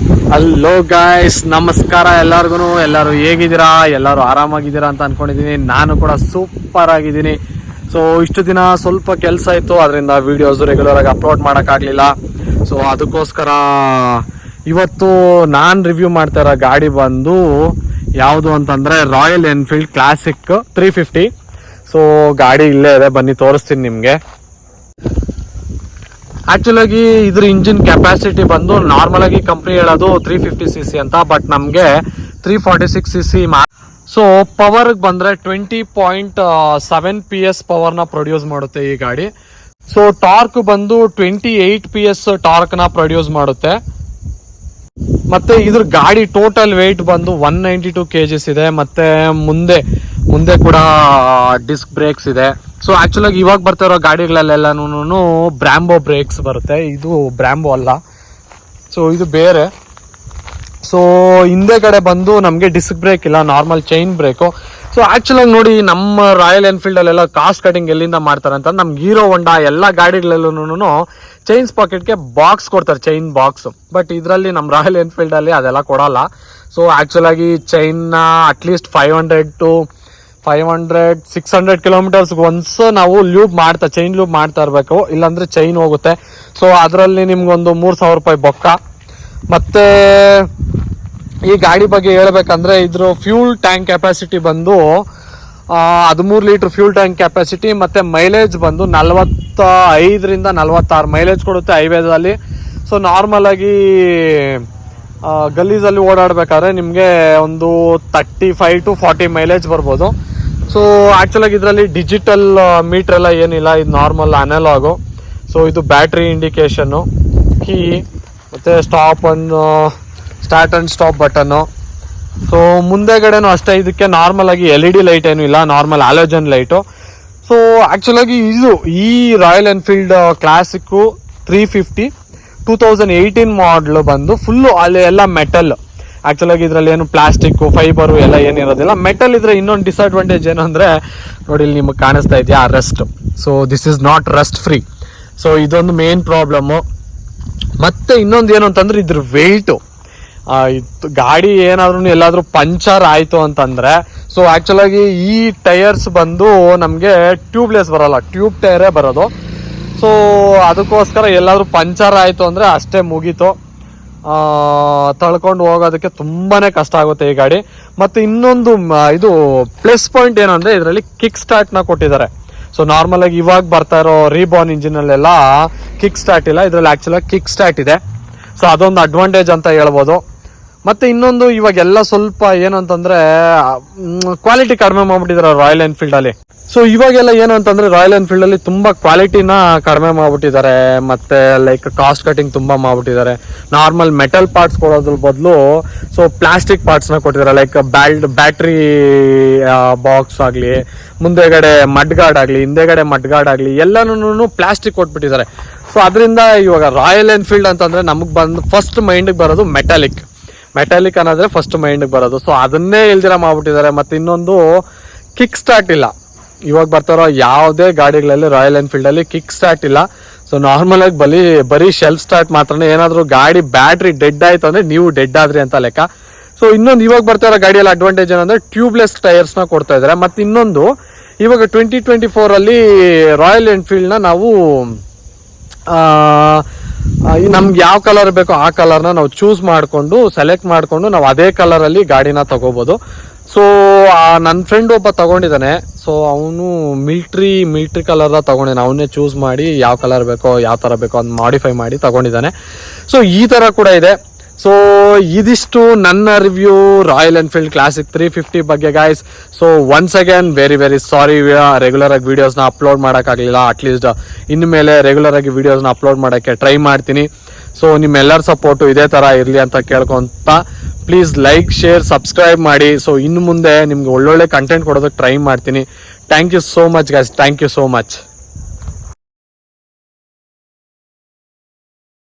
Hello guys, ನಮಸ್ಕಾರ ಎಲ್ಲರಿಗೂ. ಎಲ್ಲರೂ ಹೇಗಿದ್ದೀರಾ? ಎಲ್ಲರೂ ಆರಾಮಾಗಿದ್ದೀರಾ ಅಂತ ಅನ್ಕೊಂಡಿದ್ದೀನಿ. ನಾನು ಕೂಡ ಸೂಪರ್ ಆಗಿದ್ದೀನಿ. ಸೊ ಇಷ್ಟು ದಿನ ಸ್ವಲ್ಪ ಕೆಲಸ ಇತ್ತು, ಅದರಿಂದ ವಿಡಿಯೋಸ್ ರೆಗ್ಯುಲರ್ ಆಗಿ ಅಪ್ಲೋಡ್ ಮಾಡೋಕ್ಕಾಗಲಿಲ್ಲ. ಸೊ ಅದಕ್ಕೋಸ್ಕರ ಇವತ್ತು ನಾನು ರಿವ್ಯೂ ಮಾಡ್ತಾ ಇರೋ ಗಾಡಿ ಬಂದು ಯಾವುದು ಅಂತಂದರೆ ರಾಯಲ್ ಎನ್ಫೀಲ್ಡ್ ಕ್ಲಾಸಿಕ್ 350. ಸೊ ಗಾಡಿ ಇಲ್ಲೇ ಇದೆ, ಬನ್ನಿ ತೋರಿಸ್ತೀನಿ ನಿಮಗೆ. ಆಕ್ಚುಲಾಗಿ ಇದ್ರ ಇಂಜಿನ್ ಕೆಪಾಸಿಟಿ ಬಂದು ನಾರ್ಮಲ್ ಆಗಿ ಕಂಪ್ನಿ ಹೇಳೋದು 350cc ಅಂತ, ಬಟ್ ನಮಗೆ 346cc. ಸೊ ಪವರ್ ಬಂದ್ರೆ 20.7 PS ಪವರ್ನ ಪ್ರೊಡ್ಯೂಸ್ ಮಾಡುತ್ತೆ ಈ ಗಾಡಿ. ಸೊ ಟಾರ್ಕ್ ಬಂದು 28 PS ಟಾರ್ಕ್ ನ ಪ್ರೊಡ್ಯೂಸ್ ಮಾಡುತ್ತೆ. ಮತ್ತೆ ಇದ್ರ ಗಾಡಿ ಟೋಟಲ್ ವೆಯ್ಟ್ ಬಂದು 192 kgs ಇದೆ. ಮತ್ತೆ ಮುಂದೆ ಕೂಡ ಡಿಸ್ಕ್ ಬ್ರೇಕ್ಸ್ ಇದೆ. ಸೊ ಆಕ್ಚುಲಾಗಿ ಇವಾಗ ಬರ್ತಾ ಇರೋ ಗಾಡಿಗಳಲ್ಲೆಲ್ಲನೂ ಬ್ರಾಂಬೋ ಬ್ರೇಕ್ಸ್ ಬರುತ್ತೆ, ಇದು ಬ್ರಾಂಬೋ ಅಲ್ಲ. ಸೊ ಇದು ಬೇರೆ. ಸೊ ಹಿಂದೆ ಕಡೆ ಬಂದು ನಮಗೆ ಡಿಸ್ಕ್ ಬ್ರೇಕ್ ಇಲ್ಲ, ನಾರ್ಮಲ್ ಚೈನ್ ಬ್ರೇಕು. ಸೊ ಆಕ್ಚುಲಾಗಿ ನೋಡಿ, ನಮ್ಮ ರಾಯಲ್ ಎನ್ಫೀಲ್ಡ್ ಅಲ್ಲೆಲ್ಲ ಕಾಸ್ಟ್ ಕಟಿಂಗ್ ಎಲ್ಲಿಂದ ಮಾಡ್ತಾರೆ ಅಂತ, ನಮ್ಗೆ ಹೀರೋ ಹೊಂಡಾ ಎಲ್ಲ ಗಾಡಿಗಳಲ್ಲೂ ಚೈನ್ಸ್ ಪಾಕೆಟ್ಗೆ ಬಾಕ್ಸ್ ಕೊಡ್ತಾರೆ, ಚೈನ್ ಬಾಕ್ಸ್. ಬಟ್ ಇದರಲ್ಲಿ ನಮ್ಮ ರಾಯಲ್ ಎನ್ಫೀಲ್ಡ್ ಅಲ್ಲಿ ಅದೆಲ್ಲ ಕೊಡಲ್ಲ. ಸೊ ಆಕ್ಚುಲಾಗಿ ಚೈನ್ನ ಅಟ್ಲೀಸ್ಟ್ 500-600 ಕಿಲೋಮೀಟರ್ಸ್ ಒನ್ಸ್ ನಾವು ಚೈನ್ ಲೂಪ್ ಮಾಡ್ತಾ ಇರಬೇಕು, ಇಲ್ಲಾಂದ್ರೆ ಚೈನ್ ಹೋಗುತ್ತೆ. ಸೊ ಅದರಲ್ಲಿ ನಿಮ್ಗೊಂದು 3,000 ರೂಪಾಯಿ ಬೊಕ್ಕ. ಮತ್ತೆ ಈ ಗಾಡಿ ಬಗ್ಗೆ ಹೇಳ್ಬೇಕಂದ್ರೆ ಇದ್ರ ಫ್ಯೂಲ್ ಟ್ಯಾಂಕ್ ಕೆಪಾಸಿಟಿ ಬಂದು 13 ಲೀಟರ್ ಫ್ಯೂಲ್ ಟ್ಯಾಂಕ್ ಕೆಪಾಸಿಟಿ. ಮತ್ತೆ ಮೈಲೇಜ್ ಬಂದು 45ರಿಂದ 46 ಮೈಲೇಜ್ ಕೊಡುತ್ತೆ ಹೈವೇದಲ್ಲಿ. ಸೊ ನಾರ್ಮಲ್ ಆಗಿ ಗಲೀಜಲ್ಲಿ ಓಡಾಡ್ಬೇಕಾದ್ರೆ ನಿಮಗೆ ಒಂದು 35 to 40 ಮೈಲೇಜ್ ಬರ್ಬೋದು. ಸೊ ಆಕ್ಚುಲಾಗಿ ಇದರಲ್ಲಿ ಡಿಜಿಟಲ್ ಮೀಟರ್ ಎಲ್ಲ ಏನಿಲ್ಲ, ಇದು ನಾರ್ಮಲ್ ಅನಲಾಗು. ಸೊ ಇದು ಬ್ಯಾಟ್ರಿ ಇಂಡಿಕೇಶನ್ನು, ಕೀ, ಮತ್ತೆ start and stop button. So ಮುಂದೆಗಡೆನೂ ಅಷ್ಟೇ, ಇದಕ್ಕೆ ನಾರ್ಮಲ್ ಆಗಿ LED ಲೈಟ್ ಏನು ಇಲ್ಲ, ನಾರ್ಮಲ್ ಹ್ಯಾಲೋಜನ್ ಲೈಟು. ಸೊ ಆಕ್ಚುಲಾಗಿ ಈ ರಾಯಲ್ ಎನ್ಫೀಲ್ಡ್ ಕ್ಲಾಸಿಕ್ಕು 350 2018 ಮಾಡಲು ಬಂದು ಫುಲ್ಲು ಅಲ್ಲಿ ಎಲ್ಲ ಮೆಟಲ್. ಆಕ್ಚುಲಾಗಿ ಇದರಲ್ಲಿ ಏನು ಪ್ಲಾಸ್ಟಿಕ್ ಫೈಬರು ಎಲ್ಲ ಏನಿರೋದಿಲ್ಲ, ಮೆಟಲ್ ಇದ್ರೆ ಇನ್ನೊಂದು ಡಿಸ್ಅಡ್ವಾಂಟೇಜ್ ಏನು ಅಂದರೆ ನೋಡಿ, ಇಲ್ಲಿ ನಿಮಗೆ ಕಾಣಿಸ್ತಾ ಇದೆಯಾ Rust. So this is not Rust free. So ಇದೊಂದು ಮೇನ್ ಪ್ರಾಬ್ಲಮ್ಮು. ಮತ್ತೆ ಇನ್ನೊಂದು ಏನು ಅಂತಂದ್ರೆ ಇದ್ರ ವೆಯ್ಟು. ಗಾಡಿ ಏನಾದ್ರೂ ಎಲ್ಲಾದ್ರೂ ಪಂಚರ್ ಆಯಿತು ಅಂತಂದರೆ, ಸೊ ಆ್ಯಕ್ಚುಲಾಗಿ ಈ ಟೈರ್ಸ್ ಬಂದು ನಮಗೆ ಟ್ಯೂಬ್ಲೆಸ್ ಬರೋಲ್ಲ, ಟ್ಯೂಬ್ ಟೈರೇ ಬರೋದು. ಸೊ ಅದಕ್ಕೋಸ್ಕರ ಎಲ್ಲಾದ್ರೂ ಪಂಚರ್ ಆಯಿತು ಅಂದರೆ ಅಷ್ಟೇ ಮುಗೀತು, ತಳ್ಕೊಂಡು ಹೋಗೋದಕ್ಕೆ ತುಂಬಾ ಕಷ್ಟ ಆಗುತ್ತೆ ಈ ಗಾಡಿ. ಮತ್ತು ಇನ್ನೊಂದು ಇದು ಪ್ಲಸ್ ಪಾಯಿಂಟ್ ಏನು ಅಂದರೆ ಇದರಲ್ಲಿ ಕಿಕ್ ಸ್ಟಾರ್ಟ್ನ ಕೊಟ್ಟಿದ್ದಾರೆ. ಸೊ ನಾರ್ಮಲ್ ಆಗಿ ಇವಾಗ ಬರ್ತಾ ಇರೋ ರೀಬಾರ್ನ್ ಇಂಜಿನಲ್ಲೆಲ್ಲ ಕಿಕ್ ಸ್ಟಾರ್ಟ್ ಇಲ್ಲ, ಇದರಲ್ಲಿ ಆ್ಯಕ್ಚುಲಾಗಿ ಕಿಕ್ ಸ್ಟಾರ್ಟ್ ಇದೆ. ಸೊ ಅದೊಂದು ಅಡ್ವಾಂಟೇಜ್ ಅಂತ ಹೇಳ್ಬೋದು. ಮತ್ತು ಇನ್ನೊಂದು ಇವಾಗೆಲ್ಲ ಸ್ವಲ್ಪ ಏನು ಅಂತಂದರೆ ಕ್ವಾಲಿಟಿ ಕಡಿಮೆ ಮಾಡ್ಬಿಟ್ಟಿದ್ದಾರೆ ರಾಯಲ್ ಎನ್ಫೀಲ್ಡಲ್ಲಿ. ಸೊ ಇವಾಗೆಲ್ಲ ಏನು ಅಂತಂದರೆ ರಾಯಲ್ ಎನ್ಫೀಲ್ಡಲ್ಲಿ ತುಂಬ ಕ್ವಾಲಿಟಿನ ಕಡಿಮೆ ಮಾಡ್ಬಿಟ್ಟಿದ್ದಾರೆ. ಮತ್ತು ಲೈಕ್ ಕಾಸ್ಟ್ ಕಟಿಂಗ್ ತುಂಬ ಮಾಡ್ಬಿಟ್ಟಿದ್ದಾರೆ. ನಾರ್ಮಲ್ ಮೆಟಲ್ ಪಾರ್ಟ್ಸ್ ಕೊಡೋದ್ರ ಬದಲು ಸೊ ಪ್ಲಾಸ್ಟಿಕ್ ಪಾರ್ಟ್ಸ್ನ ಕೊಟ್ಟಿದ್ದಾರೆ. ಲೈಕ್ ಬ್ಯಾಟ್ರಿ ಬಾಕ್ಸ್ ಆಗಲಿ, ಮುಂದೆಗಡೆ ಮಡ್ಗಾರ್ಡ್ ಆಗಲಿ, ಹಿಂದೆಗಡೆ ಮಡ್ಗಾರ್ಡ್ ಆಗಲಿ, ಎಲ್ಲನೂ ಪ್ಲಾಸ್ಟಿಕ್ ಕೊಟ್ಬಿಟ್ಟಿದ್ದಾರೆ. ಸೊ ಅದರಿಂದ ಇವಾಗ ರಾಯಲ್ ಎನ್ಫೀಲ್ಡ್ ಅಂತಂದರೆ ನಮಗೆ ಬಂದು ಫಸ್ಟ್ ಮೈಂಡಿಗೆ ಬರೋದು ಮೆಟಾಲಿಕ್ ಅನ್ನೋದ್ರೆ ಫಸ್ಟ್ ಮೈಂಡಿಗೆ ಬರೋದು. ಸೊ ಅದನ್ನೇ ಇಲ್ದಿರ ಮಾಡ್ಬಿಟ್ಟಿದ್ದಾರೆ. ಮತ್ತು ಇನ್ನೊಂದು ಕಿಕ್ ಸ್ಟಾರ್ಟ್ ಇಲ್ಲ. ಇವಾಗ ಬರ್ತಾರೋ ಯಾವುದೇ ಗಾಡಿಗಳಲ್ಲಿ ರಾಯಲ್ ಎನ್ಫೀಲ್ಡಲ್ಲಿ ಕಿಕ್ ಸ್ಟಾರ್ಟ್ ಇಲ್ಲ. ಸೊ ನಾರ್ಮಲ್ ಆಗಿ ಬರೀ ಶೆಲ್ಫ್ ಸ್ಟಾರ್ಟ್ ಮಾತ್ರನೇ. ಏನಾದರೂ ಗಾಡಿ ಬ್ಯಾಟ್ರಿ ಡೆಡ್ ಆಯ್ತು ಅಂದರೆ ನೀವು ಡೆಡ್ ಆದ್ರಿ ಅಂತ ಲೆಕ್ಕ. ಸೊ ಇನ್ನೊಂದು ಇವಾಗ ಬರ್ತಾ ಇರೋ ಗಾಡಿಯಲ್ಲಿ ಅಡ್ವಾಂಟೇಜ್ ಏನಂದರೆ ಟ್ಯೂಬ್ಲೆಸ್ ಟೈರ್ಸ್ನ ಕೊಡ್ತಾ ಇದ್ದಾರೆ. ಮತ್ತು ಇನ್ನೊಂದು ಇವಾಗ 2024 ರಾಯಲ್ ಎನ್ಫೀಲ್ಡ್ನ ನಾವು ನಮ್ಗೆ ಯಾವ ಕಲರ್ ಬೇಕೋ ಆ ಕಲರ್ನ ನಾವು ಚೂಸ್ ಮಾಡಿಕೊಂಡು ಸೆಲೆಕ್ಟ್ ಮಾಡಿಕೊಂಡು ನಾವು ಅದೇ ಕಲರಲ್ಲಿ ಗಾಡಿನ ತಗೋಬೋದು. ಸೊ ನನ್ನ ಫ್ರೆಂಡ್ ಒಬ್ಬ ತಗೊಂಡಿದ್ದಾನೆ. ಸೊ ಅವನು ಮಿಲ್ಟ್ರಿ ಕಲರ್ನ ತಗೊಂಡಿದ್ದಾನೆ. ಅವನ್ನೇ ಚೂಸ್ ಮಾಡಿ ಯಾವ ಕಲರ್ ಬೇಕೋ ಯಾವ ಥರ ಬೇಕೋ ಅಂತ ಮಾಡಿಫೈ ಮಾಡಿ ತಗೊಂಡಿದ್ದಾನೆ. ಸೊ ಈ ಥರ ಕೂಡ ಇದೆ. ಸೊ ಇದಿಷ್ಟು ನನ್ನ ರಿವ್ಯೂ ರಾಯಲ್ ಎನ್ಫೀಲ್ಡ್ ಕ್ಲಾಸಿಕ್ 350 ಬಗ್ಗೆ guys. So once again very sorry, regular ಆಗಿ ವಿಡಿಯೋಸ್ನ ಅಪ್ಲೋಡ್ ಮಾಡೋಕ್ಕಾಗಲಿಲ್ಲ. ಅಟ್ಲೀಸ್ಟ್ ಇನ್ನು ಮೇಲೆ ರೆಗ್ಯುಲರ್ ಆಗಿ ವಿಡಿಯೋಸ್ನ ಅಪ್ಲೋಡ್ ಮಾಡೋಕ್ಕೆ ಟ್ರೈ ಮಾಡ್ತೀನಿ. ಸೊ ನಿಮ್ಮೆಲ್ಲರ ಸಪೋರ್ಟು ಇದೇ ಥರ ಇರಲಿ ಅಂತ ಕೇಳ್ಕೊಂತ, ಪ್ಲೀಸ್ ಲೈಕ್, ಶೇರ್, ಸಬ್ಸ್ಕ್ರೈಬ್ ಮಾಡಿ. ಸೊ ಇನ್ನು ಮುಂದೆ ನಿಮ್ಗೆ ಒಳ್ಳೊಳ್ಳೆ ಕಂಟೆಂಟ್ ಕೊಡೋದಕ್ಕೆ ಟ್ರೈ ಮಾಡ್ತೀನಿ. Thank you so much guys, thank you so much.